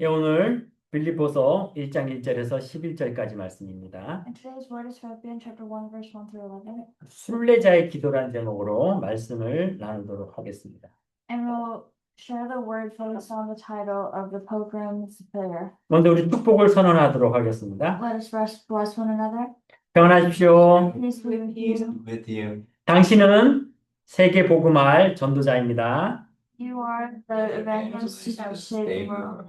예, 오늘 빌립보서 1장 1절에서 11절까지 말씀입니다. And today's word is Philippians chapter 1, verse 1 through 11. 순례자의 기도라는 제목으로 말씀을 나누도록 하겠습니다. And we'll share the word focused on the title of the Pilgrim's Prayer. 먼저 우리 축복을 선언하도록 하겠습니다. Let us bless one another. 평안하십시오. Peace be with you. with you. 당신은 세계 복음할 전도자입니다. You are the evangelist who saved the world.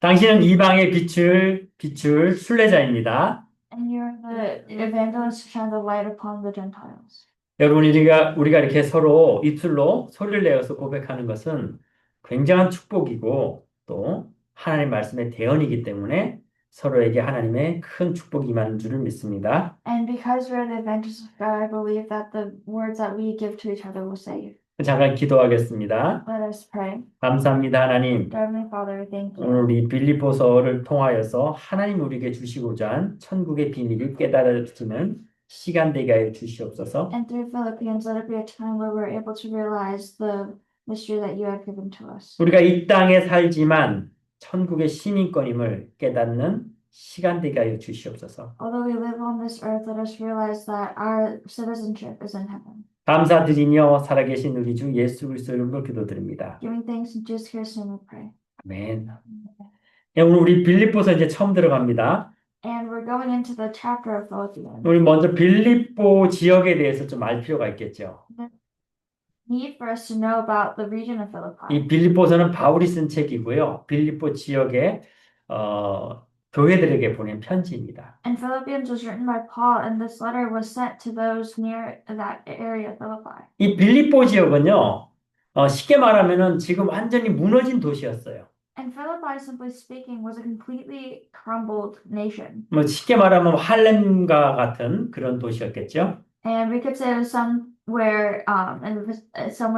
당신은 이방의 비출 순례자입니다. And you're the evangelist who shine the light upon the Gentiles. 여러분, 우리가 이렇게 서로 입술로 소리를 내어서 고백하는 것은 굉장한 축복이고 또 하나님 말씀의 대언이기 때문에 서로에게 하나님의 큰 축복이 임하는 줄을 믿습니다. And because we're the evangelists of God, I believe that the words that we give to each other will save. 잠깐 기도하겠습니다. Let us pray. 감사합니다, 하나님. Heavenly Father, thank you. 오늘 우리 빌립보서를 통하여서 하나님 우리에게 주시고자 한 천국의 비밀을 깨달아지는 시간 되게 하여 주시옵소서. And through Philippians, let it be a time where we're able to realize the mystery that you have given to us. 우리가 이 땅에 살지만 천국의 시민권임을 깨닫는 시간 되게 하여 주시옵소서. Although we live on this earth, let us realize that our citizenship is in heaven. 감사드리며 살아계신 우리 주 예수 그리스도 이름으로 기도드립니다. Giving thanks in Jesus Christ's name we pray. 아멘. 네, 오늘 우리 빌립보서 이제 처음 들어갑니다. And we're going into the chapter of Philippians. 우리 먼저 빌립보 지역에 대해서 좀 알 필요가 있겠죠. Need for us to know about the region of Philippi. 이 빌립보서는 바울이 쓴 책이고요. 빌립보 지역의 교회들에게 보낸 편지입니다. And Philippians was written by Paul, and this letter was sent to those near that area of Philippi. 이 빌립보 지역은요, 쉽게 말하면은 지금 완전히 무너진 도시였어요. And Philippi, simply speaking, was a completely crumbled nation. 뭐 쉽게 말하면 할렘과 같은 그런 도시였겠죠. And we could say it was somewhere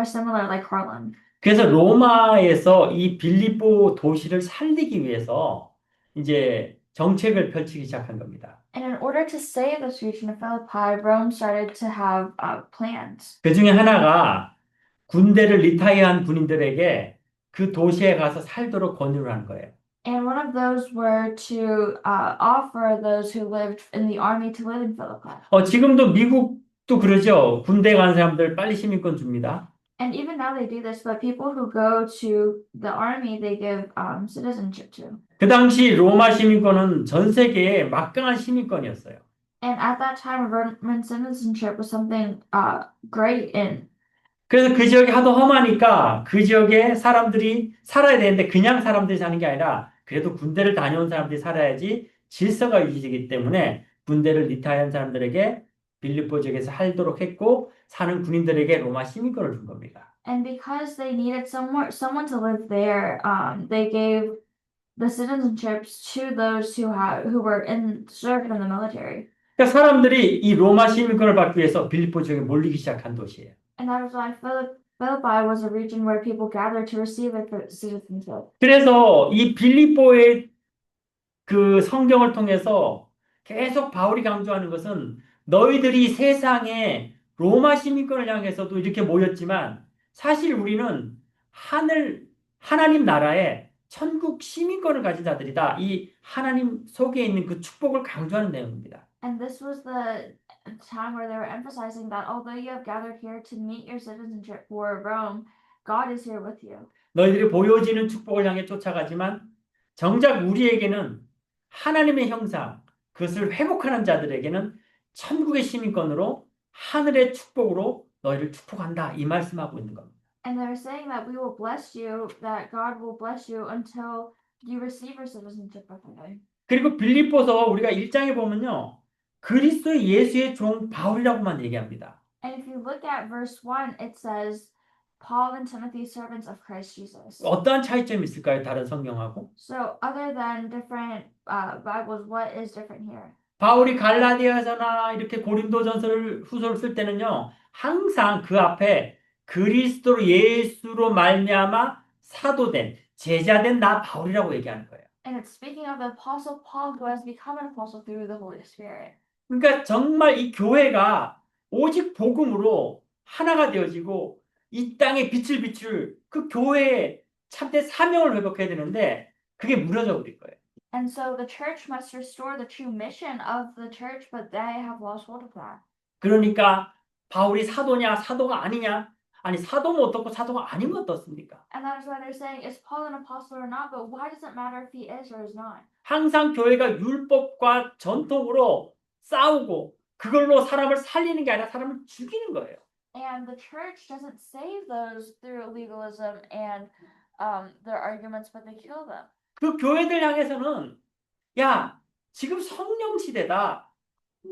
similar like Harlem. 그래서 로마에서 이 빌립보 도시를 살리기 위해서 이제 정책을 펼치기 시작한 겁니다. And in order to save this region of Philippi, Rome started to have plans. 그 중에 하나가 군대를 리타이어한 군인들에게 그 도시에 가서 살도록 권유를 한 거예요. And one of those were to offer those who lived in the army to live in Philippi. 지금도 미국도 그러죠. 군대에 간 사람들 빨리 시민권 줍니다. And even now they do this, but people who go to the army, they give citizenship to. 그 당시 로마 시민권은 전 세계에 막강한 시민권이었어요. And at that time, Roman citizenship was something great in. 그래서 그 지역이 하도 험하니까 그 지역에 사람들이 살아야 되는데 그냥 사람들이 사는 게 아니라 그래도 군대를 다녀온 사람들이 살아야지 질서가 유지되기 때문에 군대를 리타이어한 사람들에게 빌립보 지역에서 살도록 했고 사는 군인들에게 로마 시민권을 준 겁니다. And because they needed someone to live there, they gave the citizenships to those who were served in the military. 그러니까 사람들이 이 로마 시민권을 받기 위해서 빌립보 지역에 몰리기 시작한 도시예요. And that was why Philippi was a region where people gathered to receive their citizenship. 그래서 이 빌립보의 그 성경을 통해서 계속 바울이 강조하는 것은 너희들이 세상에 로마 시민권을 향해서도 이렇게 모였지만 사실 우리는 하나님 나라의 천국 시민권을 가진 자들이다. 이 하나님 속에 있는 그 축복을 강조하는 내용입니다. And this was the time where they were emphasizing that although you have gathered here to meet your citizenship for Rome, God is here with you. 너희들이 보여지는 축복을 향해 쫓아가지만 정작 우리에게는 하나님의 형상, 그것을 회복하는 자들에게는 천국의 시민권으로 하늘의 축복으로 너희를 축복한다. 이 말씀하고 있는 겁니다. And they're saying that we will bless you, that God will bless you until you receive your citizenship of heaven. 그리고 빌립보서 우리가 1장에 보면요. 그리스도의 예수의 종 바울이라고만 얘기합니다. And if you look at verse 1, it says, Paul and Timothy, servants of Christ Jesus. 어떠한 차이점이 있을까요? 다른 성경하고? So other than different Bibles, what is different here? 바울이 갈라디아서나 이렇게 고린도전서를 후서를 쓸 때는요. 항상 그 앞에 그리스도 예수로 말미암아 사도된 제자된 나 바울이라고 얘기하는 거예요. And it's speaking of the Apostle Paul who has become an apostle through the Holy Spirit. 그러니까 정말 이 교회가 오직 복음으로 하나가 되어지고 이 땅에 빛을 비출 그 교회의 참된 사명을 회복해야 되는데 그게 무너져 버릴 거예요. And so the church must restore the true mission of the church, but they have lost hold of that. 그러니까 바울이 사도냐 사도가 아니냐? 아니 사도면 어떻고 사도가 아니면 어떻습니까? And that is why they're saying, is Paul an apostle or not? But why does it matter if he is or is not? 항상 교회가 율법과 전통으로 싸우고 그걸로 사람을 살리는 게 아니라 사람을 죽이는 거예요. And the church doesn't save those through legalism and their arguments, but they kill them. 그 교회들 향해서는 야, 지금 성령 시대다.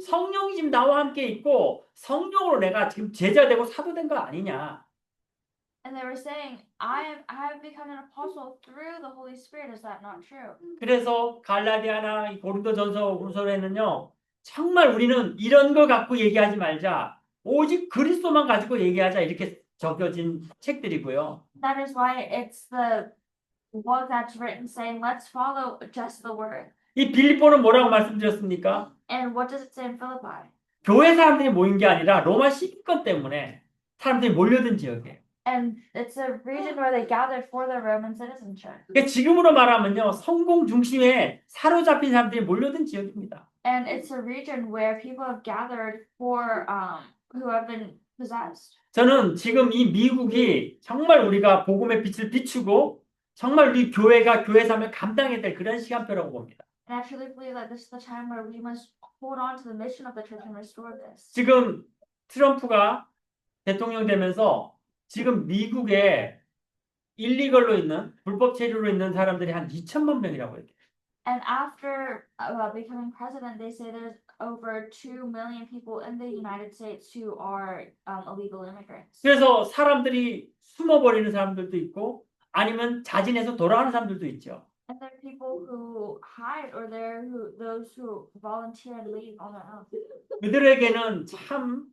성령이 지금 나와 함께 있고 성령으로 내가 지금 제자되고 사도된 거 아니냐. And they were saying, I have become an apostle through the Holy Spirit. Is that not true? 그래서 갈라디아나 이 고린도전서 후서에는요. 정말 우리는 이런 거 갖고 얘기하지 말자. 오직 그리스도만 가지고 얘기하자 이렇게 적혀진 책들이고요. That is why it's the book that's written saying, let's follow just the word. 이 빌립보는 뭐라고 말씀드렸습니까? And what does it say in Philippi? 교회 사람들이 모인 게 아니라 로마 시기권 때문에 사람들이 몰려든 지역이에요. And it's a region where they gathered for their Roman citizenship. 그러니까 지금으로 말하면요. 성공 중심에 사로잡힌 사람들이 몰려든 지역입니다. And it's a region where people have gathered for who have been possessed. 저는 지금 이 미국이 정말 우리가 복음의 빛을 비추고 정말 우리 교회가 교회 삶을 감당해야 될 그런 시간표라고 봅니다. And I truly believe that this is the time where we must hold on to the mission of the church and restore this. 지금 트럼프가 대통령 되면서 지금 미국에 일리걸로 있는 불법 체류로 있는 사람들이 한 2천만 명이라고 해요. And after becoming president, they say there's over 2 million people in the United States who are illegal immigrants. 그래서 사람들이 숨어버리는 사람들도 있고 아니면 자진해서 돌아가는 사람들도 있죠. And there are people who hide, or those who volunteer and leave on their own. 그들에게는 참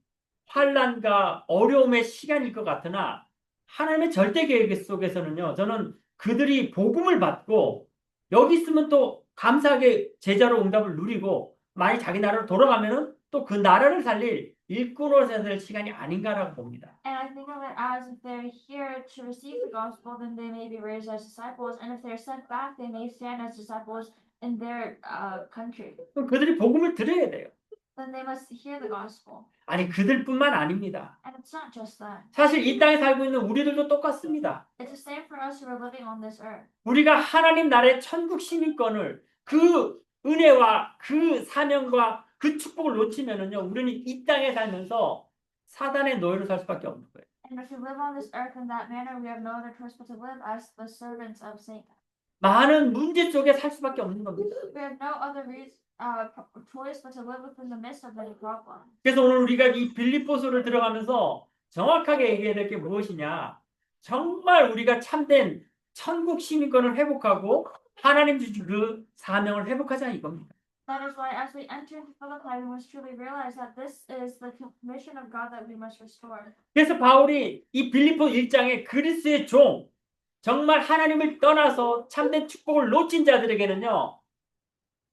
환난과 어려움의 시간일 것 같으나 하나님의 절대 계획 속에서는요. 저는 그들이 복음을 받고 여기 있으면 또 감사하게 제자로 응답을 누리고 만약 자기 나라로 돌아가면은 또 그 나라를 살릴 일꾼으로서 될 시간이 아닌가라고 봅니다. And I think of it as if they're here to receive the gospel, then they may be raised as disciples. And if they're sent back, they may stand as disciples in their country. 그럼 그들이 복음을 들어야 돼요. Then they must hear the gospel. 아니 그들뿐만 아닙니다. And it's not just that. 사실 이 땅에 살고 있는 우리들도 똑같습니다. It's the same for us who are living on this earth. 우리가 하나님 나라의 천국 시민권을 그 은혜와 그 사명과 그 축복을 놓치면은요, 우리는 이 땅에 살면서 사단의 노예로 살 수밖에 없는 거예요. And if we live on this earth in that manner, we have no other choice but to live as the servants of Satan. 많은 문제 속에 살 수밖에 없는 겁니다. We have no other choice but to live within the midst of many problems. 그래서 오늘 우리가 이 빌립보서를 들어가면서 정확하게 얘기해야 될 게 무엇이냐? 정말 우리가 참된 천국 시민권을 회복하고 하나님 주신 그 사명을 회복하자 이겁니다. That is why, as we enter into Philippi, we must truly realize that this is the mission of God that we must restore. 그래서 바울이 이 빌립보 1장에 그리스도의 종, 정말 하나님을 떠나서 참된 축복을 놓친 자들에게는요,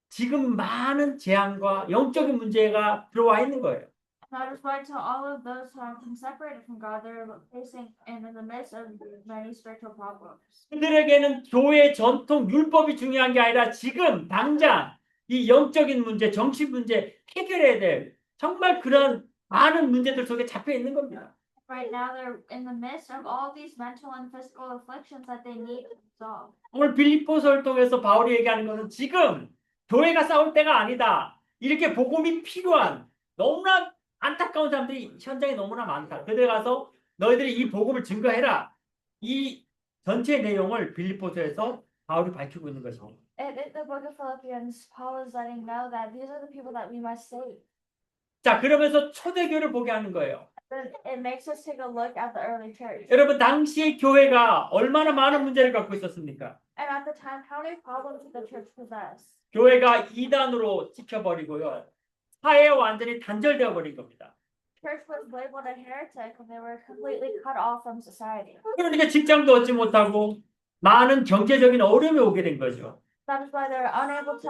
지금 많은 재앙과 영적인 문제가 들어와 있는 거예요. That is why, to all of those who have been separated from God, they're facing and in the midst of many spiritual problems. 그들에게는 교회 전통 율법이 중요한 게 아니라 지금 당장 이 영적인 문제, 정신 문제 해결해야 될 정말 그런 많은 문제들 속에 잡혀 있는 겁니다. Right now, they're in the midst of all these mental and physical afflictions that they need to resolve. 오늘 빌립보서를 통해서 바울이 얘기하는 것은 지금 교회가 싸울 때가 아니다. 이렇게 복음이 필요한 너무나 안타까운 사람들이 현장에 너무나 많다. 그들 가서 너희들이 이 복음을 증거해라. 이 전체 내용을 빌립보서에서 바울이 밝히고 있는 것입니다. In the book of Philippians, Paul is letting know that these are the people that we must save. 자, 그러면서 초대교회를 보게 하는 거예요. Then it makes us take a look at the early church. 여러분, 당시의 교회가 얼마나 많은 문제를 갖고 있었습니까? And at the time, how many problems did the church possess? 교회가 이단으로 찍혀버리고요. 사회와 완전히 단절되어 버린 겁니다. Church was labeled a heretic when they were completely cut off from society. 그러니까 직장도 얻지 못하고 많은 경제적인 어려움이 오게 된 거죠. That is why they were unable to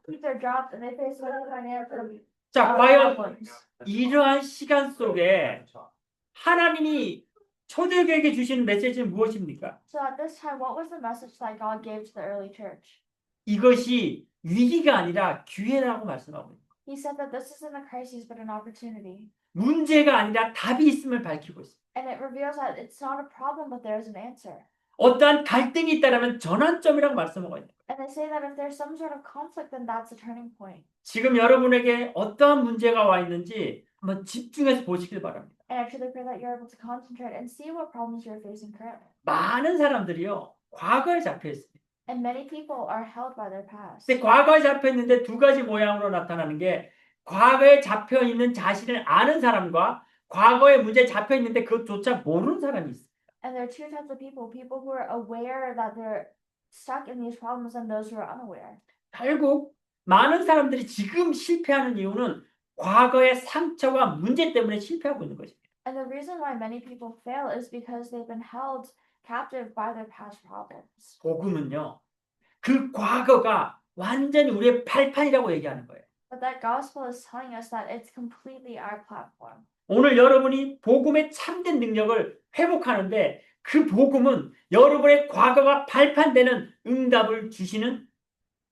keep their jobs, and they faced many financial 자, 과연 problems. 이러한 시간 속에 하나님이 초대교회에게 주시는 메시지는 무엇입니까? So at this time, what was the message that God gave to the early church? 이것이 위기가 아니라 기회라고 말씀하고 있습니다. He said that this isn't a crisis but an opportunity. 문제가 아니라 답이 있음을 밝히고 있습니다. And it reveals that it's not a problem, but there's an answer. 어떠한 갈등이 있다면 전환점이라고 말씀하고 있습니다. And they say that if there's some sort of conflict, then that's a turning point. 지금 여러분에게 어떠한 문제가 와 있는지 한번 집중해서 보시길 바랍니다. And I truly pray that you're able to concentrate and see what problems you're facing currently. 많은 사람들이요, 과거에 잡혀 있습니다. And many people are held by their past. 근데 과거에 잡혀 있는데 두 가지 모양으로 나타나는 게 과거에 잡혀 있는 자신을 아는 사람과 과거의 문제에 잡혀 있는데 그것조차 모르는 사람이 있어요. And there are two types of people who are aware that they're stuck in these problems and those who are unaware. 결국 많은 사람들이 지금 실패하는 이유는 과거의 상처와 문제 때문에 실패하고 있는 것입니다. And the reason why many people fail is because they've been held captive by their past problems. 복음은요, 그 과거가 완전히 우리의 발판이라고 얘기하는 거예요. But that gospel is telling us that it's completely our platform. 오늘 여러분이 복음의 참된 능력을 회복하는데 그 복음은 여러분의 과거가 발판되는 응답을 주시는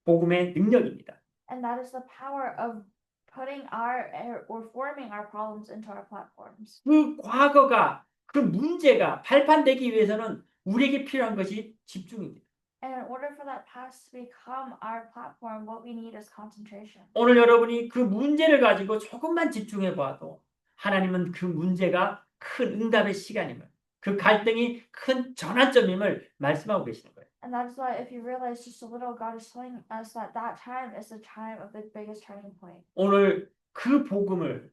복음의 능력입니다. And that is the power of putting our or forming our problems into our platforms. 그 과거가, 그 문제가 발판되기 위해서는 우리에게 필요한 것이 집중입니다. And in order for that past to become our platform, what we need is concentration. 오늘 여러분이 그 문제를 가지고 조금만 집중해 봐도 하나님은 그 문제가 큰 응답의 시간임을, 그 갈등이 큰 전환점임을 말씀하고 계시는 거예요. And that is why if you realize just a little, God is telling us that that time is the time of the biggest turning point. 오늘 그 복음을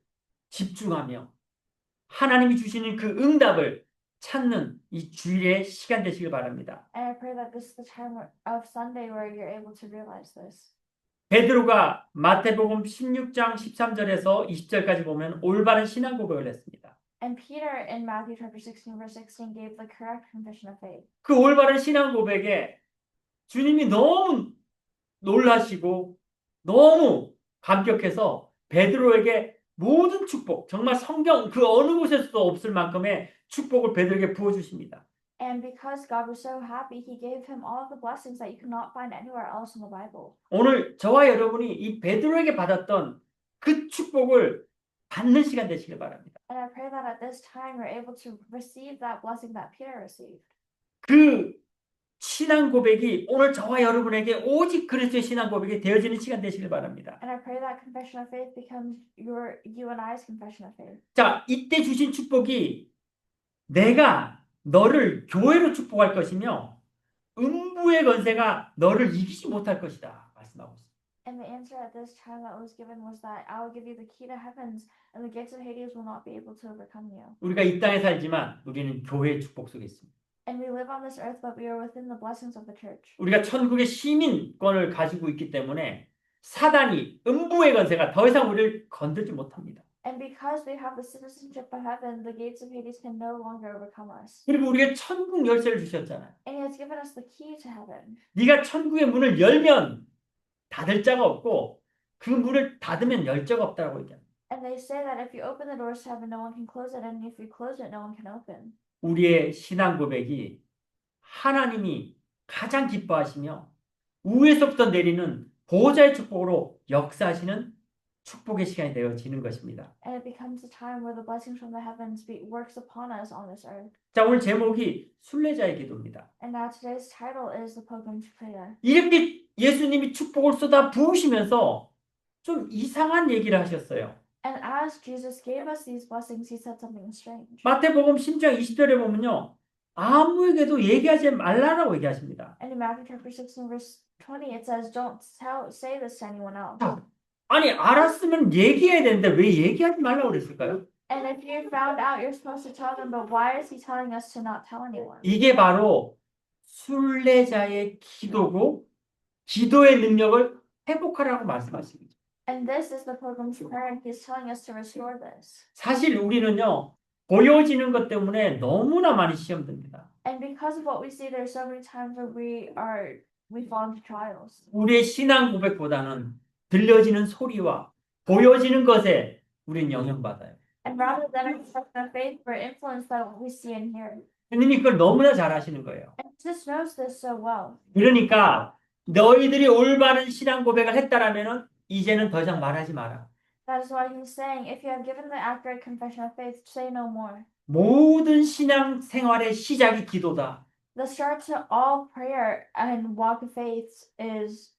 집중하며 하나님이 주시는 그 응답을 찾는 이 주일의 시간 되시길 바랍니다. And I pray that this is the time of Sunday where you're able to realize this. 베드로가 마태복음 16장 13절에서 20절까지 보면 올바른 신앙 고백을 했습니다. And Peter in Matthew chapter 16 verse 16 gave the correct confession of faith. 그 올바른 신앙 고백에 주님이 너무 놀라시고 너무 감격해서 베드로에게 모든 축복, 정말 성경 그 어느 곳에서도 없을 만큼의 축복을 베드로에게 부어주십니다. And because God was so happy, he gave him all of the blessings that you could not find anywhere else in the Bible. 오늘 저와 여러분이 이 베드로에게 받았던 그 축복을 받는 시간 되시길 바랍니다. And I pray that at this time you're able to receive that blessing that Peter received. 그 신앙 고백이 오늘 저와 여러분에게 오직 그리스도의 신앙 고백이 되어지는 시간 되시길 바랍니다. And I pray that confession of faith becomes you and I's confession of faith. 자, 이때 주신 축복이 내가 너를 교회로 축복할 것이며 음부의 권세가 너를 이기지 못할 것이다 말씀하고 있습니다. And the answer at this time that was given was that I will give you the key to heavens, and the gates of Hades will not be able to overcome you. 우리가 이 땅에 살지만 우리는 교회의 축복 속에 있습니다. And we live on this earth, but we are within the blessings of the church. 우리가 천국의 시민권을 가지고 있기 때문에 사단이 음부의 권세가 더 이상 우리를 건들지 못합니다. And because we have the citizenship of heaven, the gates of Hades can no longer overcome us. 그리고 우리가 천국 열쇠를 주셨잖아요. And He has given us the key to heaven. 네가 천국의 문을 열면 닫을 자가 없고 그 문을 닫으면 열 자가 없다라고 얘기합니다. And they say that if you open the doors to heaven, no one can close it, and if you close it, no one can open. 우리의 신앙 고백이 하나님이 가장 기뻐하시며 위에서부터 내리는 보호자의 축복으로 역사하시는 축복의 시간이 되어지는 것입니다. And it becomes a time where the blessings from the heavens works upon us on this earth. 자, 오늘 제목이 순례자의 기도입니다. And now today's title is the Pilgrim's Prayer. 이렇게 예수님이 축복을 쏟아 부으시면서 좀 이상한 얘기를 하셨어요. And as Jesus gave us these blessings, He said something strange. 마태복음 10장 20절에 보면요. 아무에게도 얘기하지 말라라고 얘기하십니다. And in Matthew chapter 16 verse 20, it says, "Don't say this to anyone else." 아니, 알았으면 얘기해야 되는데 왜 얘기하지 말라고 그랬을까요? And if you found out, you're supposed to tell them, but why is He telling us to not tell anyone? 이게 바로 순례자의 기도고 기도의 능력을 회복하라고 말씀하십니다. And this is the Pilgrim's Prayer, and He's telling us to restore this. 사실 우리는요. 보여지는 것 때문에 너무나 많이 시험 듭니다. And because of what we see, there's so many times where we fall into trials. 우리의 신앙 고백보다는 들려지는 소리와 보여지는 것에 우리는 영향받아요. And rather than a confession of faith, we're influenced by what we see and hear. 주님이 그걸 너무나 잘 아시는 거예요. And Jesus knows this so well. 그러니까 너희들이 올바른 신앙 고백을 했다라면은 이제는 더 이상 말하지 마라. That is why he's saying, if you have given the accurate confession of faith, say no more. 모든 신앙 생활의 시작이 기도다. The start to all prayer and walk of faith is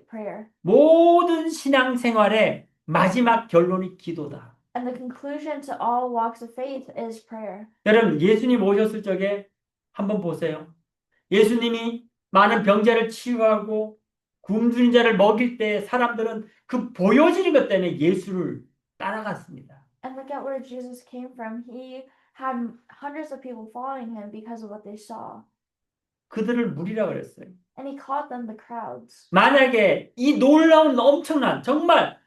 prayer. 모든 신앙 생활의 마지막 결론이 기도다. And the conclusion to all walks of faith is prayer. 여러분, 예수님 오셨을 적에 한번 보세요. 예수님이 많은 병자를 치유하고 굶주린 자를 먹일 때 사람들은 그 보여지는 것 때문에 예수를 따라갔습니다. And look at where Jesus came from. He had hundreds of people following him because of what they saw. 그들을 무리라 그랬어요. And he called them the crowds. 만약에 이 놀라운 엄청난 정말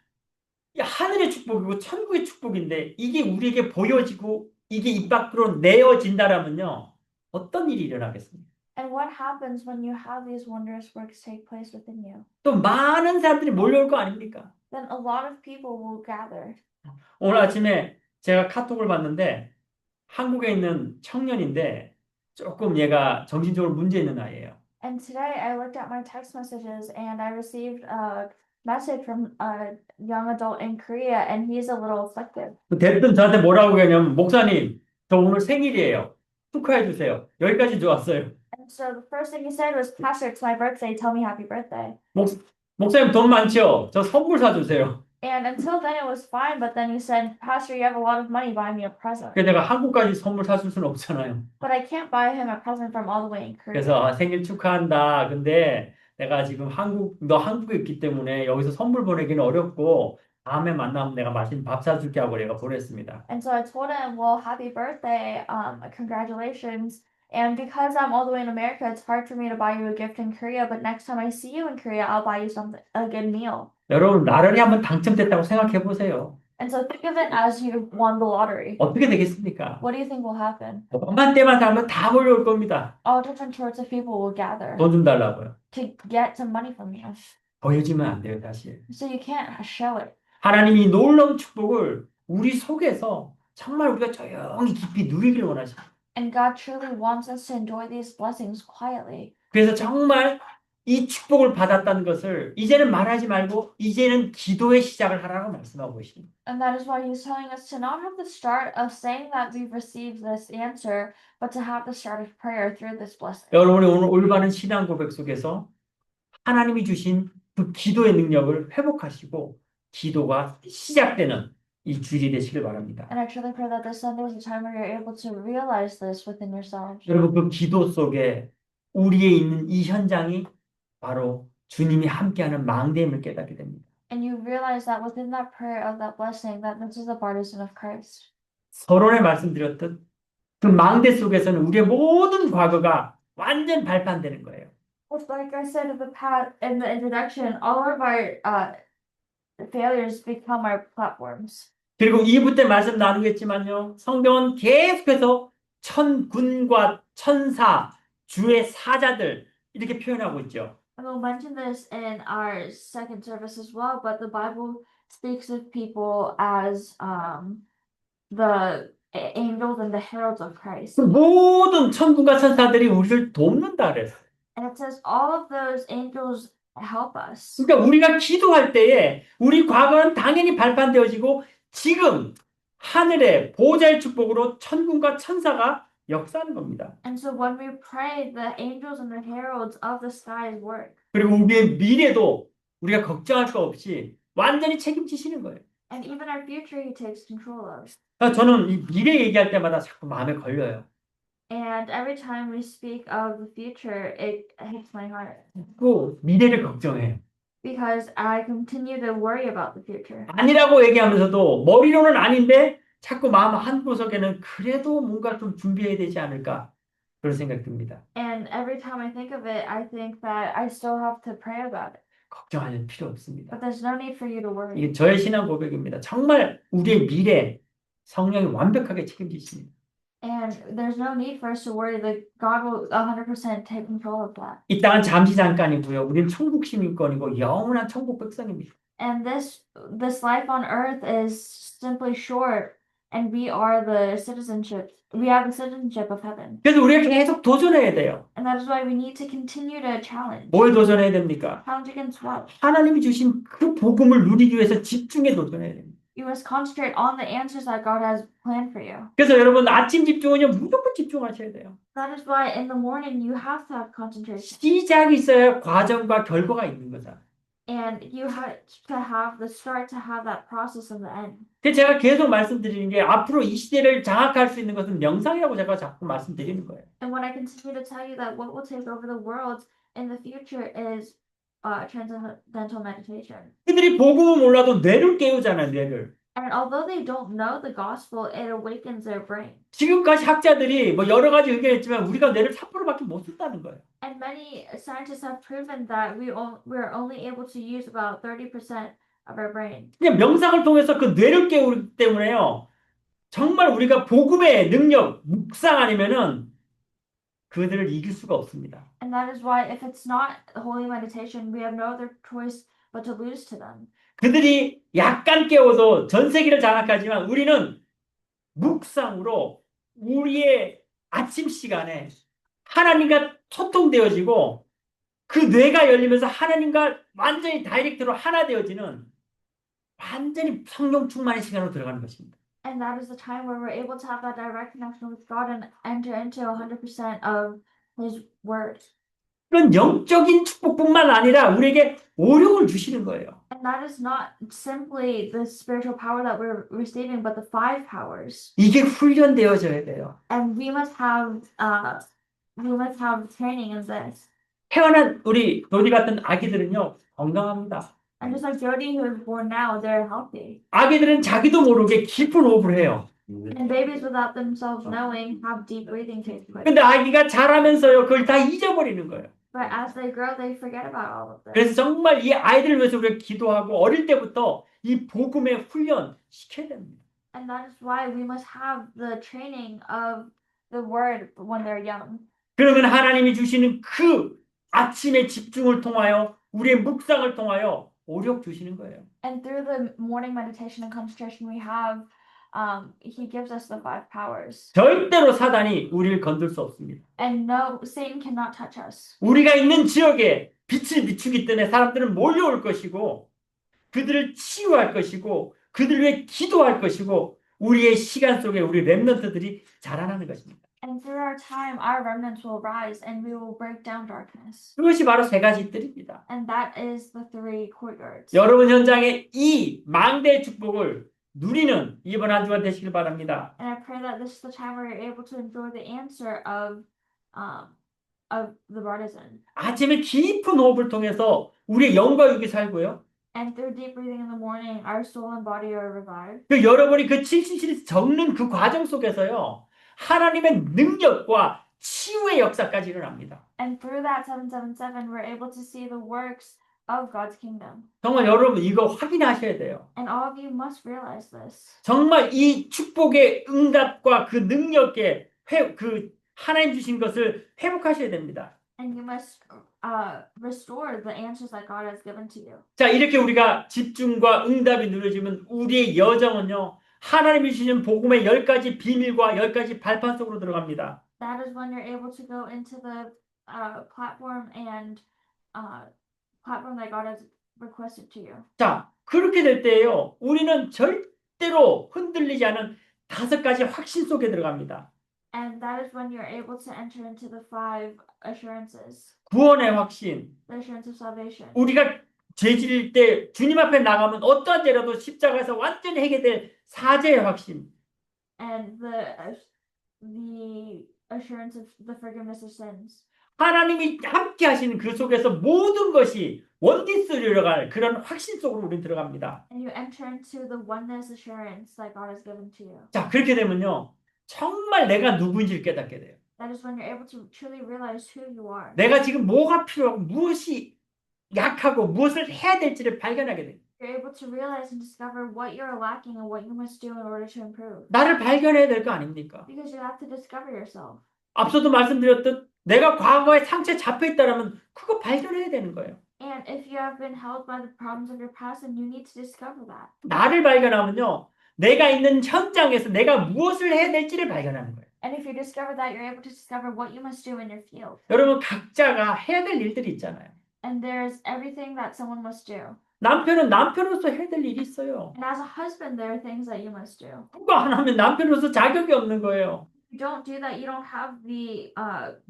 하늘의 축복이고 천국의 축복인데 이게 우리에게 보여지고 이게 입 밖으로 내어진다라면요. 어떤 일이 일어나겠습니까? And what happens when you have these wondrous works take place within you? 또 많은 사람들이 몰려올 거 아닙니까? Then a lot of people will gather. 오늘 아침에 제가 카톡을 봤는데 한국에 있는 청년인데 조금 얘가 정신적으로 문제 있는 아이예요. And today I looked at my text messages and I received a message from a young adult in Korea and he's a little afflicted. 대뜸 저한테 뭐라고 그러냐면 목사님 저 오늘 생일이에요. 축하해 주세요. 여기까지 좋았어요. And so the first thing he said was, Pastor, it's my birthday. Tell me happy birthday. 목사님 돈 많죠? 저 선물 사주세요. And until then it was fine, but then he said, Pastor, you have a lot of money. Buy me a present. 그래서 내가 한국까지 선물 사줄 수는 없잖아요. But I can't buy him a present from all the way in Korea. 그래서 생일 축하한다. 근데 내가 지금 너 한국에 있기 때문에 여기서 선물 보내기는 어렵고 다음에 만나면 내가 맛있는 밥 사줄게 하고 내가 보냈습니다. And so I told him, well, happy birthday. Congratulations. And because I'm all the way in America, it's hard for me to buy you a gift in Korea. But next time I see you in Korea, I'll buy you a good meal. 여러분 나란히 한번 당첨됐다고 생각해 보세요. And so think of it as you won the lottery. 어떻게 되겠습니까? What do you think will happen? 엄한 때만 하면 다 몰려올 겁니다. All different sorts of people will gather 돈 좀 달라고요. to get some money from you. 보여주면 안 돼요, 사실. So you can't show it. 하나님이 놀라운 축복을 우리 속에서 정말 우리가 조용히 깊이 누리기를 원하십니다. And God truly wants us to enjoy these blessings quietly. 그래서 정말 이 축복을 받았다는 것을 이제는 말하지 말고 이제는 기도의 시작을 하라고 말씀하고 계십니다. And that is why he's telling us to not have the start of saying that we've received this answer, but to have the start of prayer through this blessing. 여러분이 오늘 올바른 신앙 고백 속에서 하나님이 주신 그 기도의 능력을 회복하시고 기도가 시작되는 이 주일이 되시길 바랍니다. And I truly pray that this Sunday is a time where you're able to realize this within yourselves. 여러분 그 기도 속에 우리의 있는 이 현장이 바로 주님이 함께하는 망대임을 깨닫게 됩니다. And you realize that within that prayer of that blessing, that this is the partisan of Christ. 서론에 말씀드렸듯 그 망대 속에서는 우리의 모든 과거가 완전 발판되는 거예요. It's like I said in the introduction, all of our failures become our platforms. 그리고 2부 때 말씀 나누겠지만요. 성경은 계속해서 천군과 천사, 주의 사자들 이렇게 표현하고 있죠. And we'll mention this in our second service as well, but the Bible speaks of people as the angels and the heralds of Christ. 모든 천군과 천사들이 우리를 돕는다 그랬어요. And it says all of those angels help us. 그러니까 우리가 기도할 때에 우리 과거는 당연히 발판되어지고 지금 하늘의 보호자의 축복으로 천군과 천사가 역사하는 겁니다. And so when we pray, the angels and the heralds of the skies work. 그리고 우리의 미래도 우리가 걱정할 거 없이 완전히 책임지시는 거예요. And even our future, he takes control of. 저는 이 미래 얘기할 때마다 자꾸 마음에 걸려요. And every time we speak of the future, it hits my heart. 그 미래를 걱정해요. Because I continue to worry about the future. 아니라고 얘기하면서도 머리로는 아닌데 자꾸 마음 한구석에는 그래도 뭔가 좀 준비해야 되지 않을까 그런 생각이 듭니다. And every time I think of it, I think that I still have to pray about it. 걱정할 필요 없습니다. But there's no need for you to worry. 이게 저의 신앙 고백입니다. 정말 우리의 미래 성령이 완벽하게 책임지십니다. And there's no need for us to worry that God will 100% take control of that. 이 땅은 잠시 잠깐이고요. 우리는 천국 시민권이고 영원한 천국 백성입니다. And this life on earth is simply short, and we are the citizenship. We have the citizenship of heaven, 그래서 우리가 계속 도전해야 돼요. and that is why we need to continue to challenge. 뭘 도전해야 됩니까? Challenge against what? 하나님이 주신 그 복음을 누리기 위해서 집중해 도전해야 됩니다. You must concentrate on the answers that God has planned for you. 그래서 여러분 아침 집중은요 무조건 집중하셔야 돼요. That is why in the morning you have to have concentration, 시작이 있어야 과정과 결과가 있는 거다. and you have to have the start to have that process of the end. 그래서 제가 계속 말씀드리는 게 앞으로 이 시대를 장악할 수 있는 것은 명상이라고 제가 자꾸 말씀드리는 거예요. And when I continue to tell you that what will take over the world in the future is transcendental meditation. 그들이 복음을 몰라도 뇌를 깨우잖아요, 뇌를. And although they don't know the gospel, it awakens their brain. 지금까지 학자들이 뭐 여러 가지 의견했지만 우리가 뇌를 3%밖에 못 쓴다는 거예요. And many scientists have proven that we're only able to use about 30% of our brain. 그냥 명상을 통해서 그 뇌를 깨우기 때문에요. 정말 우리가 복음의 능력, 묵상 아니면은 그들을 이길 수가 없습니다. And that is why if it's not holy meditation, we have no other choice but to lose to them. 그들이 약간 깨워도 전 세계를 장악하지만 우리는 묵상으로 우리의 아침 시간에 하나님과 소통되어지고 그 뇌가 열리면서 하나님과 완전히 다이렉트로 하나 되어지는 완전히 성령 충만의 시간으로 들어가는 것입니다. And that is the time where we're able to have that direct connection with God and enter into 100% of His Word. 그런 영적인 축복뿐만 아니라 우리에게 오력을 주시는 거예요. And that is not simply the spiritual power that we're receiving, but the 5 powers. 이게 훈련되어져야 돼요. And we must have training in this. 태어난 우리 도리 같은 아기들은요 건강합니다. And just like Jody, who is born now, they're healthy. 아기들은 자기도 모르게 깊은 호흡을 해요. And babies, without themselves knowing, have deep breathing takes place. 근데 아기가 자라면서요 그걸 다 잊어버리는 거예요. But as they grow, they forget about all of this. 그래서 정말 이 아이들을 위해서 우리가 기도하고 어릴 때부터 이 복음의 훈련 시켜야 됩니다. And that is why we must have the training of the word when they're young. 그러면 하나님이 주시는 그 아침의 집중을 통하여 우리의 묵상을 통하여 오력 주시는 거예요. And through the morning meditation and concentration we have, He gives us the 5 powers. 절대로 사단이 우리를 건들 수 없습니다. And no, Satan cannot touch us. 우리가 있는 지역에 빛을 비추기 때문에 사람들은 몰려올 것이고 그들을 치유할 것이고 그들 위해 기도할 것이고 우리의 시간 속에 우리 렘넌트들이 자라나는 것입니다. And through our time, our remnants will rise and we will break down darkness. 그것이 바로 세 가지 뜰입니다. And that is the 3 courtyards. 여러분 현장에 이 망대의 축복을 누리는 이번 한 주간 되시길 바랍니다. And I pray that this is the time where you're able to enjoy the answer of the partisan. 아침에 깊은 호흡을 통해서 우리의 영과 육이 살고요. And through deep breathing in the morning, our soul and body are revived. 그 여러분이 그 77 적는 그 과정 속에서요. 하나님의 능력과 치유의 역사까지 일어납니다. And through that 777, we're able to see the works of God's kingdom. 정말 여러분 이거 확인하셔야 돼요. And all of you must realize this. 정말 이 축복의 응답과 그 능력의 그 하나님 주신 것을 회복하셔야 됩니다. And you must restore the answers that God has given to you. 자, 이렇게 우리가 집중과 응답이 누려지면 우리의 여정은요. 하나님이 주시는 복음의 10가지 비밀과 10가지 발판 속으로 들어갑니다. That is when you're able to go into the platform that God has requested to you. 자, 그렇게 될 때에요. 우리는 절대로 흔들리지 않은 5가지 확신 속에 들어갑니다. And that is when you're able to enter into the 5 assurances. 구원의 확신. The assurance of salvation. 우리가 죄질일 때 주님 앞에 나가면 어떠한 죄라도 십자가에서 완전히 해결될 사죄의 확신. And the assurance of the forgiveness of sins. 하나님이 함께 하시는 그 속에서 모든 것이 원리스로 일어갈 그런 확신 속으로 우리는 들어갑니다. And you enter into the oneness assurance that God has given to you. 자, 그렇게 되면요. 정말 내가 누구인지를 깨닫게 돼요. That is when you're able to truly realize who you are. 내가 지금 뭐가 필요하고 무엇이 약하고 무엇을 해야 될지를 발견하게 돼요. You're able to realize and discover what you're lacking and what you must do in order to improve. 나를 발견해야 될 거 아닙니까? Because you have to discover yourself. 앞서도 말씀드렸듯 내가 과거에 상처에 잡혀있다면 그거 발견해야 되는 거예요. And if you have been held by the problems of your past, then you need to discover that. 나를 발견하면요. 내가 있는 현장에서 내가 무엇을 해야 될지를 발견하는 거예요. And if you discover that, you're able to discover what you must do in your field. 여러분 각자가 해야 될 일들이 있잖아요. And there's everything that someone must do. 남편은 남편으로서 해야 될 일이 있어요. And as a husband, there are things that you must do. 그거 안 하면 남편으로서 자격이 없는 거예요. If you don't do that, you don't have the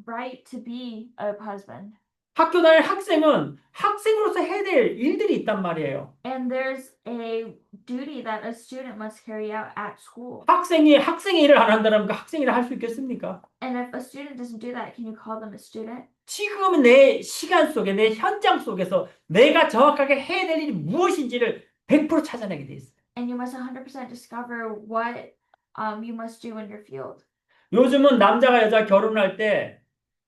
right to be a husband. 학교 다닐 학생은 학생으로서 해야 될 일들이 있단 말이에요. And there's a duty that a student must carry out at school. 학생이 학생의 일을 안 한다면 그 학생 일을 할 수 있겠습니까? And if a student doesn't do that, can you call them a student? 지금 내 시간 속에 내 현장 속에서 내가 정확하게 해야 될 일이 무엇인지를 100% 찾아내게 돼 있어요. And you must 100% discover what you must do in your field. 요즘은 남자가 여자 결혼할 때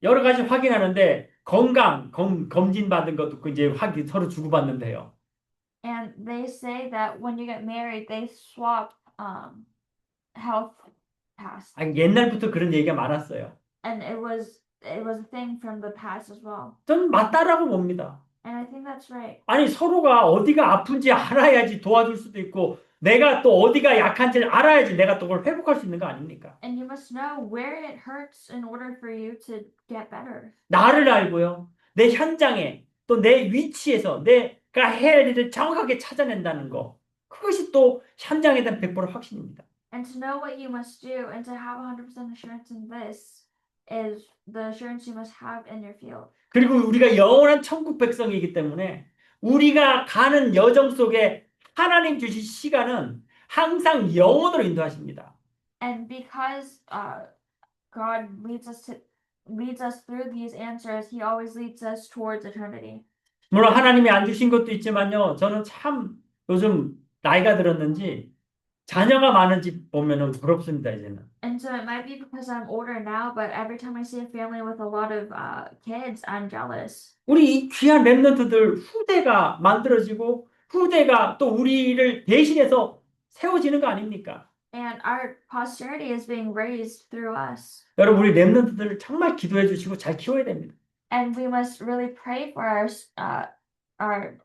여러 가지 확인하는데 건강 검진 받은 것도 그 이제 확인 서로 주고받는데요. And they say that when you get married, they swap health pass. 아니, 옛날부터 그런 얘기가 많았어요. And it was a thing from the past as well. 전 맞다라고 봅니다. And I think that's right. 아니 서로가 어디가 아픈지 알아야지 도와줄 수도 있고 내가 또 어디가 약한지를 알아야지 내가 또 그걸 회복할 수 있는 거 아닙니까? And you must know where it hurts in order for you to get better. 나를 알고요. 내 현장에 또 내 위치에서 내가 해야 할 일을 정확하게 찾아낸다는 거. 그것이 또 현장에 대한 100% 확신입니다. And to know what you must do and to have 100% assurance in this is the assurance you must have in your field. 그리고 우리가 영원한 천국 백성이기 때문에 우리가 가는 여정 속에 하나님 주신 시간은 항상 영원으로 인도하십니다. And because God leads us through these answers, He always leads us towards eternity. 물론 하나님이 안 주신 것도 있지만요. 저는 참 요즘 나이가 들었는지 자녀가 많은 집 보면은 부럽습니다, 이제는. And so it might be because I'm older now, but every time I see a family with a lot of kids, I'm jealous. 우리 이 귀한 렘넌트들 후대가 만들어지고 후대가 또 우리를 대신해서 세워지는 거 아닙니까? And our posterity is being raised through us. 여러분 우리 렘넌트들을 정말 기도해 주시고 잘 키워야 됩니다. And we must really pray for our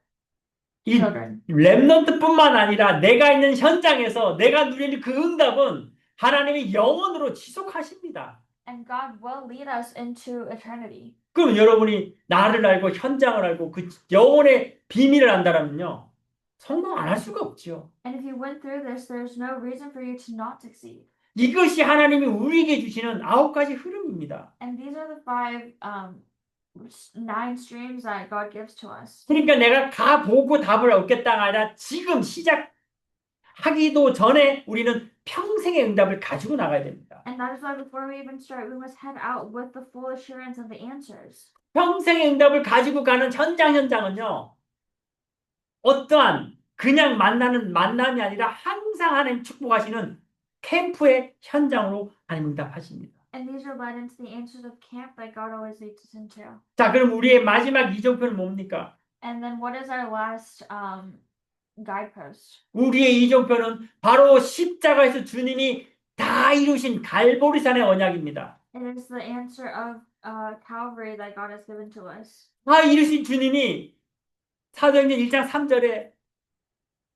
이 children. 렘넌트뿐만 아니라 내가 있는 현장에서 내가 누리는 그 응답은 하나님이 영원으로 지속하십니다. And God will lead us into eternity. 그럼 여러분이 나를 알고 현장을 알고 그 영혼의 비밀을 안다면요. 성공 안 할 수가 없죠. And if you went through this, there's no reason for you to not succeed. 이것이 하나님이 우리에게 주시는 9가지 흐름입니다. And these are the 9 streams that God gives to us. 그러니까 내가 가보고 답을 얻겠다가 아니라 지금 시작하기도 전에 우리는 평생의 응답을 가지고 나가야 됩니다. And that is why before we even start, we must head out with the full assurance of the answers. 평생의 응답을 가지고 가는 현장은요. 어떠한 그냥 만나는 만남이 아니라 항상 하나님 축복하시는 캠프의 현장으로 하나님 응답하십니다. And these are led into the answers of camp that God always leads us into. 자, 그럼 우리의 마지막 이정표는 뭡니까? And then what is our last guidepost? 우리의 이정표는 바로 십자가에서 주님이 다 이루신 갈보리산의 언약입니다. It is the answer of Calvary that God has given to us. 다 이루신 주님이 사도행전 1장 3절에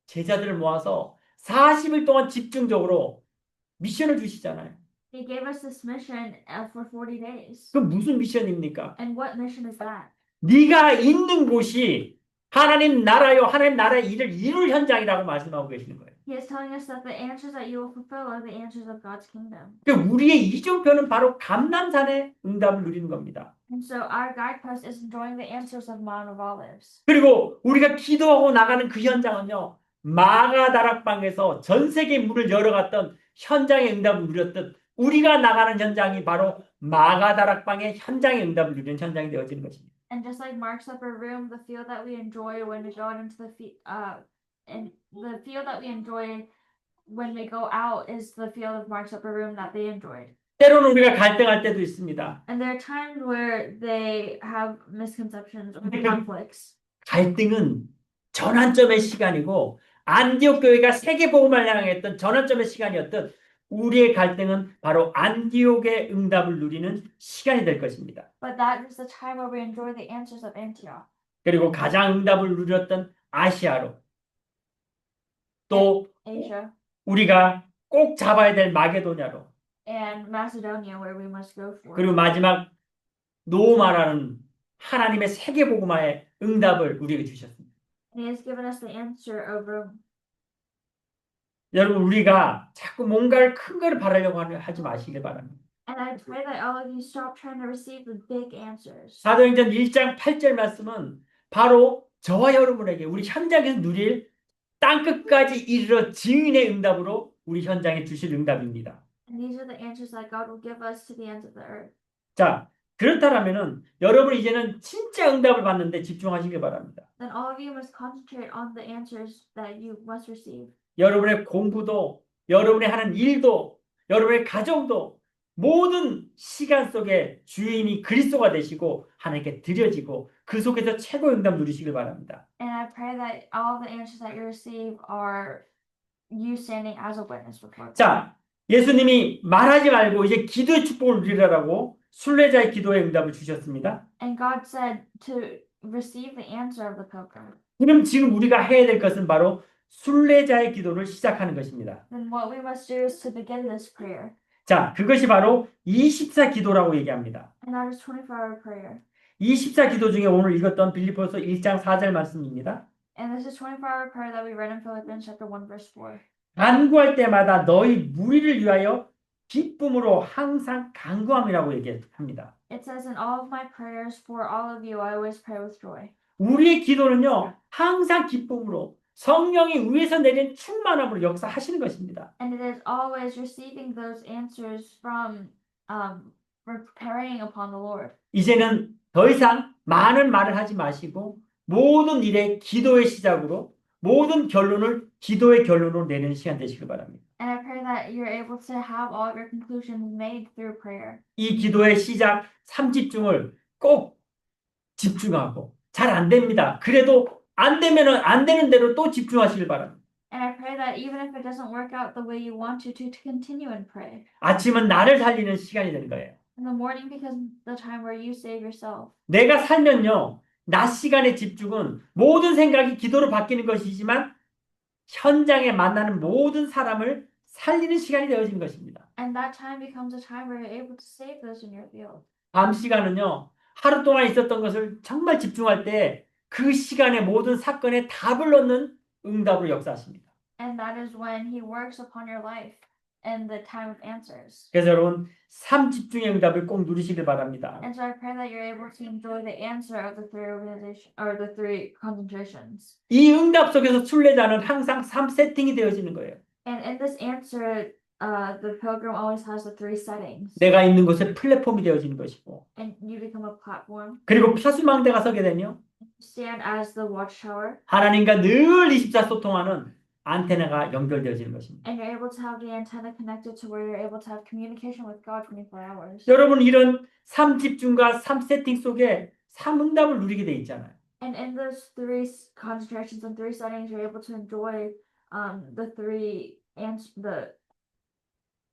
제자들을 모아서 40일 동안 집중적으로 미션을 주시잖아요. He gave us this mission for 40 days. 그 무슨 미션입니까? And what mission is that? 네가 있는 곳이 하나님 나라요, 하나님 나라의 일을 이룰 현장이라고 말씀하고 계시는 거예요. He is telling us that the answers that you will fulfill are the answers of God's kingdom. 그러니까 우리의 이정표는 바로 감람산의 응답을 누리는 겁니다. And so our guidepost is enjoying the answers of Mount of Olives. 그리고 우리가 기도하고 나가는 그 현장은요. 마가다락방에서 전 세계 문을 열어갔던 현장의 응답을 누렸던 우리가 나가는 현장이 바로 마가다락방의 현장의 응답을 누리는 현장이 되어지는 것입니다. And just like Mark's upper room, the field that we enjoy when we go out into and the field that we enjoy when we go out is the field of Mark's upper room that they enjoyed. 때로는 우리가 갈등할 때도 있습니다. And there are times where they have misconceptions or conflicts. 갈등은 전환점의 시간이고 안디옥 교회가 세계복음을 향했던 전환점의 시간이었던 우리의 갈등은 바로 안디옥의 응답을 누리는 시간이 될 것입니다. But that is the time where we enjoy the answers of Antioch. 그리고 가장 응답을 누렸던 아시아로 또 Asia. 우리가 꼭 잡아야 될 마게도냐로. and Macedonia, where we must go for. 그리고 마지막 노마라는 하나님의 세계복음화의 응답을 우리에게 주셨습니다. And he has given us the answer over. 여러분 우리가 자꾸 뭔가를 큰 거를 바라려고 하지 마시길 바랍니다. And I pray that all of you stop trying to receive the big answers. 사도행전 1장 8절 말씀은 바로 저와 여러분에게 우리 현장에서 누릴 땅끝까지 이르러 증인의 응답으로 우리 현장에 주실 응답입니다. And these are the answers that God will give us to the ends of the earth. 자, 그렇다면은 여러분 이제는 진짜 응답을 받는데 집중하시길 바랍니다. Then all of you must concentrate on the answers that you must receive. 여러분의 공부도, 여러분의 하는 일도, 여러분의 가정도 모든 시간 속에 주인이 그리스도가 되시고 하나님께 드려지고 그 속에서 최고 응답 누리시길 바랍니다. And I pray that all the answers that you receive are you standing as a witness before God. 자, 예수님이 말하지 말고 이제 기도의 축복을 누리라고 순례자의 기도의 응답을 주셨습니다. And God said to receive the answer of the pilgrim. 그럼 지금 우리가 해야 될 것은 바로 순례자의 기도를 시작하는 것입니다. Then what we must do is to begin this prayer. 자, 그것이 바로 24 기도라고 얘기합니다. And that is 24-hour prayer. 24 기도 중에 오늘 읽었던 빌립보서 1장 4절 말씀입니다. And this is 24-hour prayer that we read in Philippians chapter 1 verse 4. 간구할 때마다 너희 무리를 위하여 기쁨으로 항상 간구함이라고 얘기합니다. It says, in all of my prayers for all of you, I always pray with joy. 우리의 기도는요, 항상 기쁨으로 성령이 위에서 내린 충만함으로 역사하시는 것입니다. And it is always receiving those answers from praying upon the Lord. 이제는 더 이상 많은 말을 하지 마시고 모든 일의 기도의 시작으로 모든 결론을 기도의 결론으로 내는 시간 되시길 바랍니다. And I pray that you're able to have all of your conclusions made through prayer. 이 기도의 시작 3집중을 꼭 집중하고 잘 안 됩니다. 그래도 안 되면은 안 되는 대로 또 집중하시길 바랍니다. And I pray that even if it doesn't work out the way you want to continue and pray. 아침은 나를 살리는 시간이 되는 거예요. In the morning becomes the time where you save yourself. 내가 살면요. 낮 시간의 집중은 모든 생각이 기도로 바뀌는 것이지만 현장에 만나는 모든 사람을 살리는 시간이 되어지는 것입니다. And that time becomes a time where you're able to save those in your field. 밤 시간은요. 하루 동안 있었던 것을 정말 집중할 때 그 시간의 모든 사건에 답을 얻는 응답으로 역사하십니다. And that is when he works upon your life in the time of answers. 그래서 여러분 3집중의 응답을 꼭 누리시길 바랍니다. And so I pray that you're able to enjoy the answer of the three organization or the three concentrations. 이 응답 속에서 순례자는 항상 3세팅이 되어지는 거예요. And in this answer, the pilgrim always has the three settings. 내가 있는 곳에 플랫폼이 되어지는 것이고 And you become a platform. 그리고 파수망대가 서게 되며 Stand as the watchtower. 하나님과 늘 24 소통하는 안테나가 연결되어지는 것입니다. And you're able to have the antenna connected to where you're able to have communication with God 24 hours. 여러분 이런 3집중과 3세팅 속에 3응답을 누리게 돼 있잖아요. And in those three concentrations and three settings, you're able to enjoy the three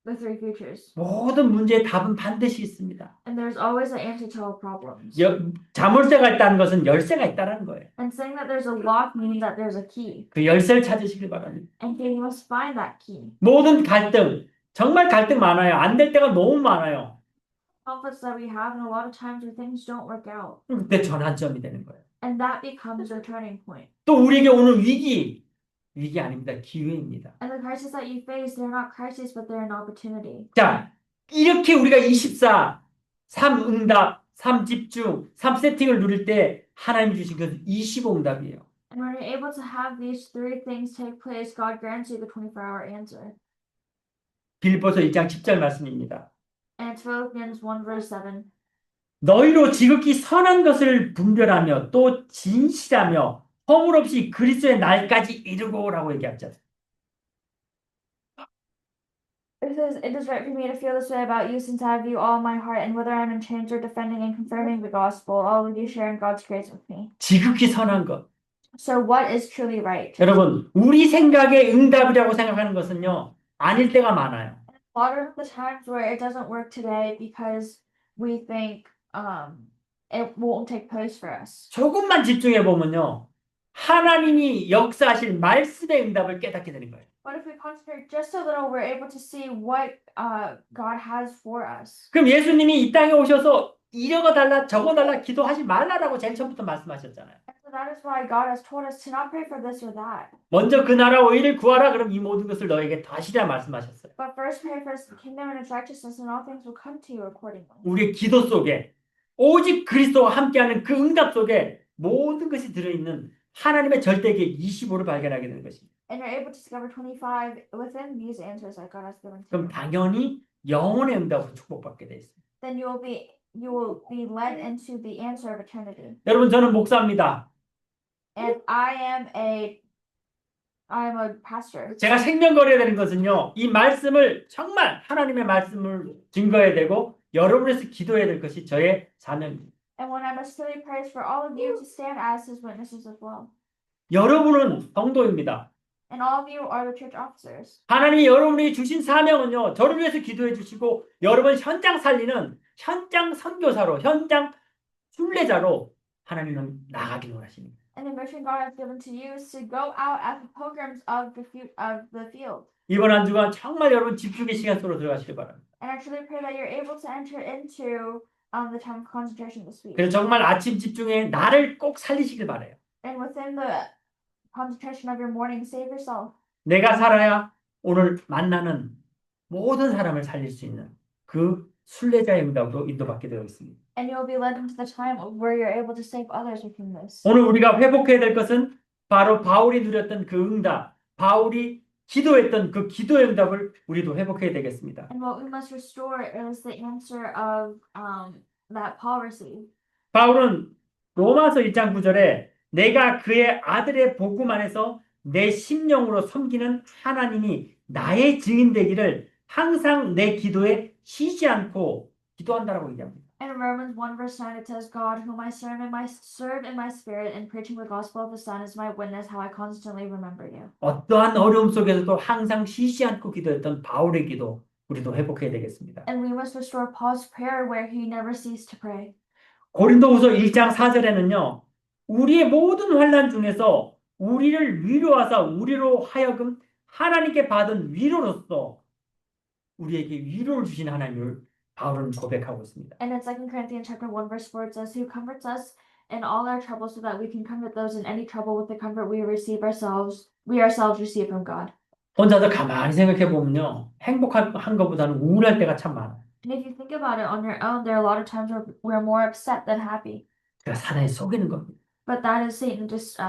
the three futures. 모든 문제의 답은 반드시 있습니다. And there's always an answer to all problems. 자물쇠가 있다는 것은 열쇠가 있다는 거예요. And saying that there's a lock means that there's a key. 그 열쇠를 찾으시길 바랍니다. And you must find that key. 모든 갈등, 정말 갈등 많아요. 안 될 때가 너무 많아요. Conflicts that we have, and a lot of times where things don't work out. 그때 전환점이 되는 거예요. And that becomes a turning point. 또 우리에게 오는 위기 아닙니다. 기회입니다. And the crises that you face, they're not crises, but they're an opportunity. 자, 이렇게 우리가 24, 3응답, 3집중, 3세팅을 누릴 때 하나님 주신 것은 25응답이에요. And when you're able to have these three things take place, God grants you the 24-hour answer. 빌립보서 1장 10절 말씀입니다. And it's Philippians 1 verse 7. 너희로 지극히 선한 것을 분별하며 또 진실하며 허물 없이 그리스도의 날까지 이루고라고 얘기하죠. It says, it is right for me to feel this way about you since I have you all in my heart, and whether I'm in chains or defending and confirming the gospel, all of you share in God's grace with me. 지극히 선한 것. So what is truly right? 여러분, 우리 생각의 응답이라고 생각하는 것은요, 아닐 때가 많아요. A lot of the times where it doesn't work today because we think it won't take place for us. 조금만 집중해 보면요, 하나님이 역사하실 말씀의 응답을 깨닫게 되는 거예요. But if we concentrate just a little, we're able to see what God has for us. 그럼 예수님이 이 땅에 오셔서 이러고 달라 저거 달라 기도하지 말라라고 제일 처음부터 말씀하셨잖아요. So that is why God has told us to not pray for this or that. 먼저 그 나라와 의를 구하라 그럼 이 모든 것을 너에게 더하시리라 말씀하셨어요. But first pray for His kingdom and His righteousness, and all things will come to you accordingly. 우리의 기도 속에 오직 그리스도와 함께하는 그 응답 속에 모든 것이 들어있는 하나님의 절대계 25를 발견하게 되는 것입니다. And you're able to discover 25 within these answers that God has given to 그럼 you. 당연히 영혼의 응답으로 축복받게 되어 있습니다. Then you will be led into the answer of eternity. 여러분 저는 목사입니다. And I am a pastor. 제가 생명거려야 되는 것은요. 이 말씀을 정말 하나님의 말씀을 증거해야 되고 여러분에서 기도해야 될 것이 저의 사명입니다. And when I must truly pray for all of you to stand as His witnesses as well. 여러분은 성도입니다. And all of you are the church officers. 하나님이 여러분에게 주신 사명은요. 저를 위해서 기도해 주시고 여러분 현장 살리는 현장 선교사로 현장 순례자로 하나님은 나가기를 원하십니다. And the mission God has given to you is to go out as the pilgrims of the field. 이번 한 주간 정말 여러분 집중의 시간 속으로 들어가시길 바랍니다. And I truly pray that you're able to enter into the time of concentration this week. 그래서 정말 아침 집중에 나를 꼭 살리시길 바라요. And within the concentration of your morning, save yourself. 내가 살아야 오늘 만나는 모든 사람을 살릴 수 있는 그 순례자의 응답으로 인도받게 되어 있습니다. And you'll be led into the time where you're able to save others within this. 오늘 우리가 회복해야 될 것은 바로 바울이 누렸던 그 응답, 바울이 기도했던 그 기도의 응답을 우리도 회복해야 되겠습니다. And what we must restore is the answer of that Paul received. 바울은 로마서 1장 9절에 내가 그의 아들의 복음 안에서 내 심령으로 섬기는 하나님이 나의 증인 되기를 항상 내 기도에 쉬지 않고 기도한다라고 얘기합니다. And in Romans 1 verse 9 it says, God, whom I serve in my spirit and preaching the gospel of the Son is my witness how I constantly remember you. 어떠한 어려움 속에서도 항상 쉬지 않고 기도했던 바울의 기도 우리도 회복해야 되겠습니다. And we must restore Paul's prayer where he never ceased to pray. 고린도후서 1장 4절에는요. 우리의 모든 환난 중에서 우리를 위로하사 우리로 하여금 하나님께 받은 위로로서 우리에게 위로를 주신 하나님을 바울은 고백하고 있습니다. And in 2 Corinthians chapter 1 verse 4 it says, Who comforts us in all our trouble so that we can comfort those in any trouble with the comfort we ourselves receive from God. 혼자서 가만히 생각해 보면요. 행복한 것보다는 우울할 때가 참 많아요. And if you think about it on your own, there are a lot of times where we're more upset than happy. 그러니까 사단이 속이는 겁니다. But that is Satan just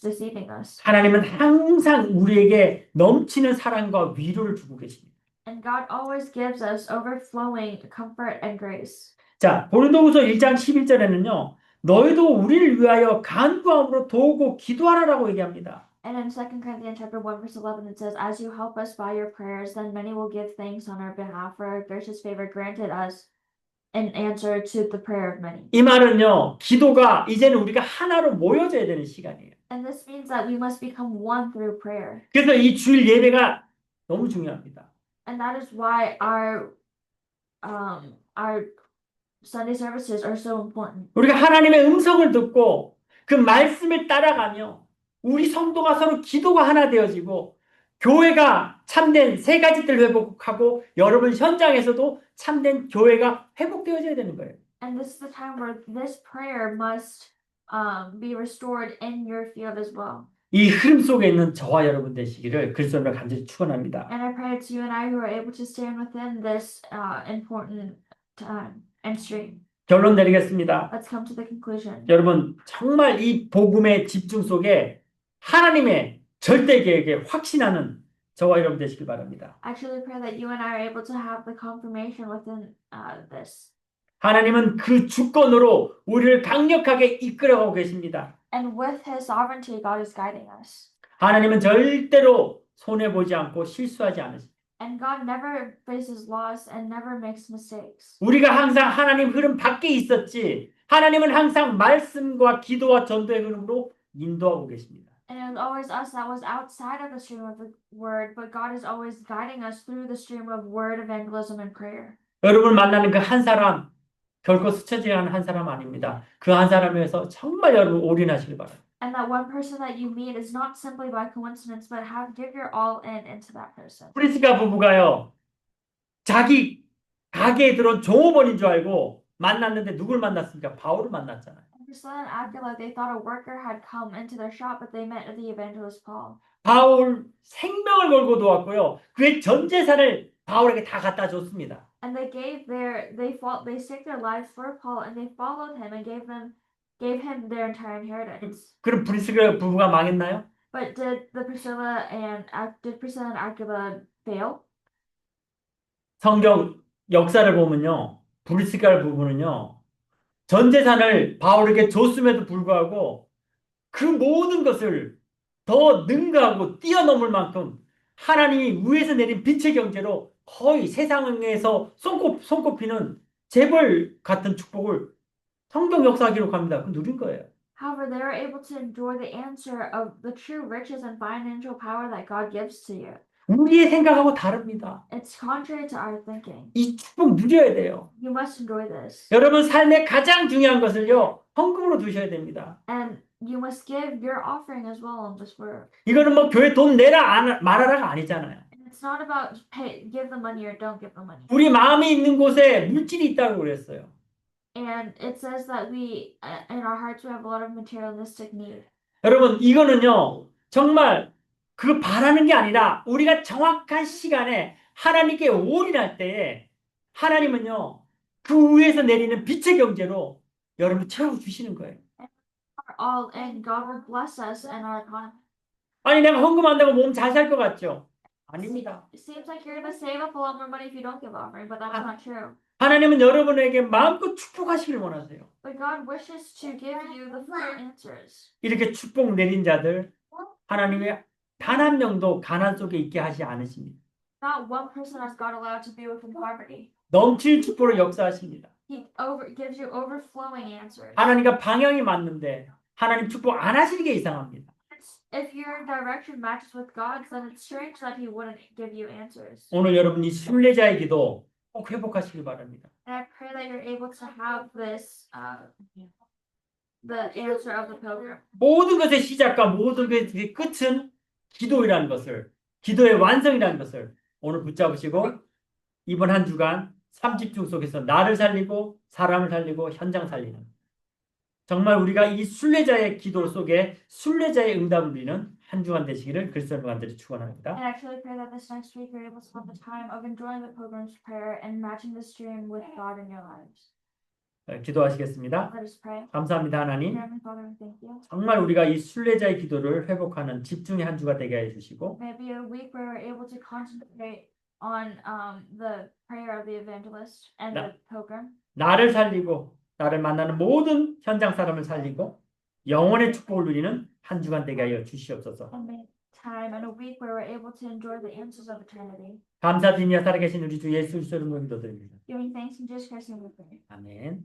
deceiving us. 하나님은 항상 우리에게 넘치는 사랑과 위로를 주고 계십니다. And God always gives us overflowing comfort and grace. 자, 고린도후서 1장 11절에는요. 너희도 우리를 위하여 간구함으로 도우고 기도하라라고 얘기합니다. And in 2 Corinthians chapter 1 verse 11 it says, As you help us by your prayers, then many will give thanks on our behalf for our gracious favor granted us in answer to the prayer of many. 이 말은요. 기도가 이제는 우리가 하나로 모여져야 되는 시간이에요. And this means that we must become one through prayer. 그래서 이 주일 예배가 너무 중요합니다. And that is why our Sunday services are so important. 우리가 하나님의 음성을 듣고 그 말씀을 따라가며 우리 성도가 서로 기도가 하나 되어지고 교회가 참된 세 가지들 회복하고 여러분 현장에서도 참된 교회가 회복되어져야 되는 거예요. And this is the time where this prayer must be restored in your field as well. 이 흐름 속에 있는 저와 여러분 되시기를 그리스도로 간절히 축원합니다. And I pray it's you and I who are able to stand within this important time and stream. 결론 내리겠습니다. Let's come to the conclusion. 여러분 정말 이 복음의 집중 속에 하나님의 절대 계획에 확신하는 저와 여러분 되시길 바랍니다. I truly pray that you and I are able to have the confirmation within this. 하나님은 그 주권으로 우리를 강력하게 이끌어가고 계십니다. And with His sovereignty, God is guiding us. 하나님은 절대로 손해보지 않고 실수하지 않으십니다. And God never faces loss and never makes mistakes. 우리가 항상 하나님 흐름 밖에 있었지 하나님은 항상 말씀과 기도와 전도의 흐름으로 인도하고 계십니다. And it was always us that was outside of the stream of the word, but God is always guiding us through the stream of word, evangelism, and prayer. 여러분을 만나는 그 한 사람 결코 스쳐지지 않은 한 사람 아닙니다. 그 한 사람에서 정말 여러분 올인하시길 바랍니다. And that one person that you meet is not simply by coincidence, but give your all in into that person. 프리스가 부부가요, 자기 가게에 들어온 종업원인 줄 알고 만났는데 누굴 만났습니까? 바울을 만났잖아요. And Priscilla and Aquila, they thought a worker had come into their shop, but they met the evangelist Paul. 바울 생명을 걸고 도왔고요. 그의 전 재산을 바울에게 다 갖다 줬습니다. And they staked their lives for Paul, and they followed him and gave him their entire inheritance. 그럼 프리스가 부부가 망했나요? But did Priscilla and Aquila fail? 성경 역사를 보면요, 브리스가 부부는요, 전 재산을 바울에게 줬음에도 불구하고 그 모든 것을 더 능가하고 뛰어넘을 만큼 하나님이 위에서 내린 빛의 경제로 거의 세상에서 손꼽히는 재벌 같은 축복을 성경 역사 기록합니다. 그 누린 거예요. However, they were able to enjoy the answer of the true riches and financial power that God gives to you. 우리의 생각하고 다릅니다. It's contrary to our thinking. 이 축복 누려야 돼요. You must enjoy this. 여러분 삶의 가장 중요한 것을요, 헌금으로 두셔야 됩니다. And you must give your offering as well on this work. 이거는 뭐 교회 돈 내라 말아라가 아니잖아요. And it's not about give the money or don't give the money. 우리 마음이 있는 곳에 물질이 있다고 그랬어요. And it says that in our hearts, we have a lot of materialistic need. 여러분 이거는요, 정말 그 바라는 게 아니라 우리가 정확한 시간에 하나님께 올인할 때에 하나님은요, 그 위에서 내리는 빛의 경제로 여러분을 채워주시는 거예요. All in, God will bless us and our economy. 아니 내가 헌금한다고 몸 잘 살 것 같죠? 아닙니다. It seems like you're going to save up a lot more money if you don't give offering, but that's not true. 하나님은 여러분에게 마음껏 축복하시길 원하세요. But God wishes to give you the full answers. 이렇게 축복 내린 자들 하나님이 단 한 명도 가난 속에 있게 하지 않으십니다. Not one person has God allowed to be within poverty. 넘칠 축복을 역사하십니다. He gives you overflowing answers. 하나님과 방향이 맞는데 하나님 축복 안 하시는 게 이상합니다. If your direction matches with God's, then it's strange that He wouldn't give you answers. 오늘 여러분이 순례자의 기도 꼭 회복하시길 바랍니다. And I pray that you're able to have this, the answer of the pilgrim. 모든 것의 시작과 모든 것의 끝은 기도라는 것을, 기도의 완성이라는 것을 오늘 붙잡으시고 이번 한 주간 3집중 속에서 나를 살리고 사람을 살리고 현장 살리는, 정말 우리가 이 순례자의 기도 속에 순례자의 응답을 누리는 한 주간 되시기를 그리스도 간절히 축원합니다. And I truly pray that this next week you're able to have the time of enjoying the pilgrim's prayer and matching the stream with God in your lives. 기도하시겠습니다. Let us pray. 감사합니다 하나님. Heavenly Father, we thank you. 정말 우리가 이 순례자의 기도를 회복하는 집중의 한 주가 되게 해주시고 May it be a week where we're able to concentrate on the prayer of the evangelist and the pilgrim. 나를 살리고 나를 만나는 모든 현장 사람을 살리고 영원의 축복을 누리는 한 주간 되게 하여 주시옵소서. And may time and a week where we're able to enjoy the answers of eternity. 감사드리며 살아계신 우리 주 예수 그리스도의 이름으로 기도드립니다. Giving thanks in Jesus Christ's name we pray. 아멘.